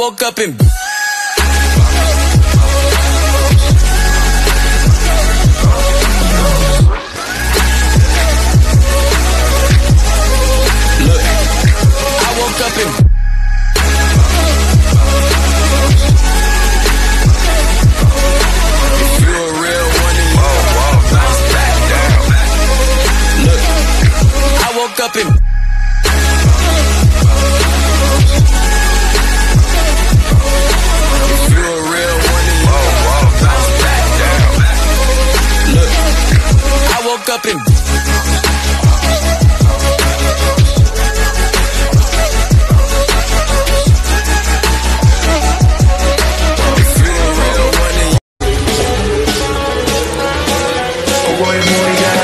woke up and look, I woke up and if you a real one and you bounce back down. Look, I woke up and if you a real one and you bounce back down. Look, I woke up and Roy Moore,